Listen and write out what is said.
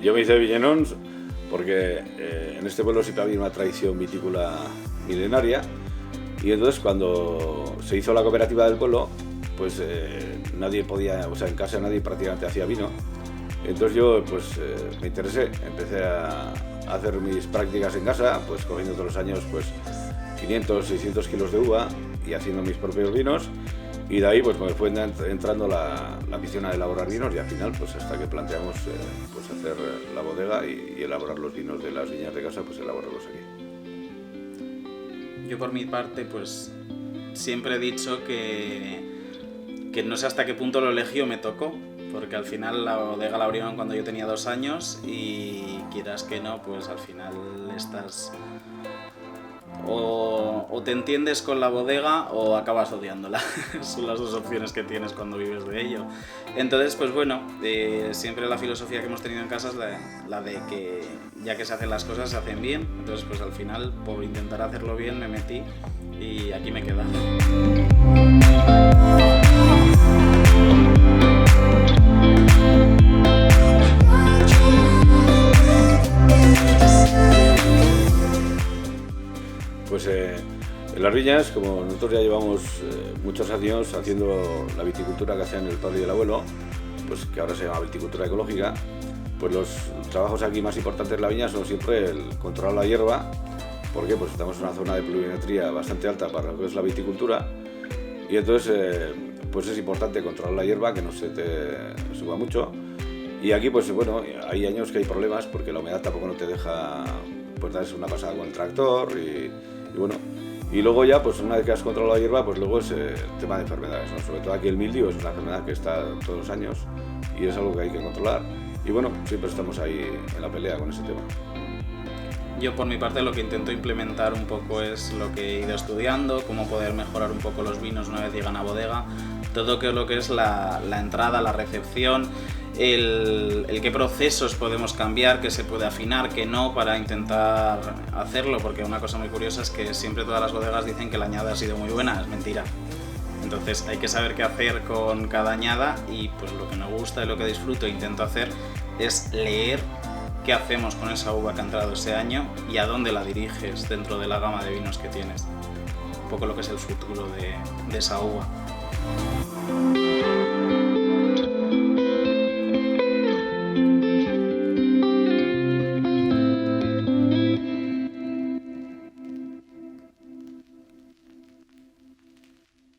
Yo me hice Villenons porque en este pueblo siempre había una tradición vitícola milenaria, y entonces cuando se hizo la cooperativa del pueblo, pues nadie podía, o sea, en casa nadie prácticamente hacía vino. Entonces yo pues me interesé, empecé a hacer mis prácticas en casa, pues cogiendo todos los años pues 500, 600 kilos de uva y haciendo mis propios vinos, y de ahí pues me fue entrando la afición a elaborar vinos, y al final pues hasta que planteamos pues hacer la bodega y elaborar los vinos de las viñas de casa, pues elaborarlos aquí. Yo por mi parte pues siempre he dicho que no sé hasta qué punto lo elegí o me tocó, porque al final la bodega la abrieron cuando yo tenía 2 años y quieras que no, pues al final estás o te entiendes con la bodega o acabas odiándola. Son las dos opciones que tienes cuando vives de ello. Entonces, pues bueno, siempre la filosofía que hemos tenido en casa es la de que ya que se hacen las cosas, se hacen bien. Entonces, pues al final, por intentar hacerlo bien, me metí y aquí me he quedado. Pues en las viñas, como nosotros ya llevamos muchos años haciendo la viticultura que hacían el padre y el abuelo, pues que ahora se llama viticultura ecológica, pues los trabajos aquí más importantes en la viña son siempre el controlar la hierba, porque pues estamos en una zona de pluviometría bastante alta para lo que es la viticultura, y entonces pues es importante controlar la hierba, que no se te suba mucho. Y aquí pues bueno, hay años que hay problemas porque la humedad tampoco no te deja pues darse una pasada con el tractor, y bueno, y luego ya pues una vez que has controlado la hierba, pues luego es el tema de enfermedades, ¿no? Sobre todo aquí el mildio es una enfermedad que está todos los años y es algo que hay que controlar, y bueno, siempre estamos ahí en la pelea con ese tema. Yo por mi parte lo que intento implementar un poco es lo que he ido estudiando, cómo poder mejorar un poco los vinos una vez llegan a bodega, todo lo que es la entrada, la recepción, el qué procesos podemos cambiar, qué se puede afinar, qué no, para intentar hacerlo, porque una cosa muy curiosa es que siempre todas las bodegas dicen que la añada ha sido muy buena, es mentira. Entonces hay que saber qué hacer con cada añada, y pues lo que me gusta y lo que disfruto e intento hacer es leer qué hacemos con esa uva que ha entrado ese año y a dónde la diriges dentro de la gama de vinos que tienes. Un poco lo que es el futuro de esa uva.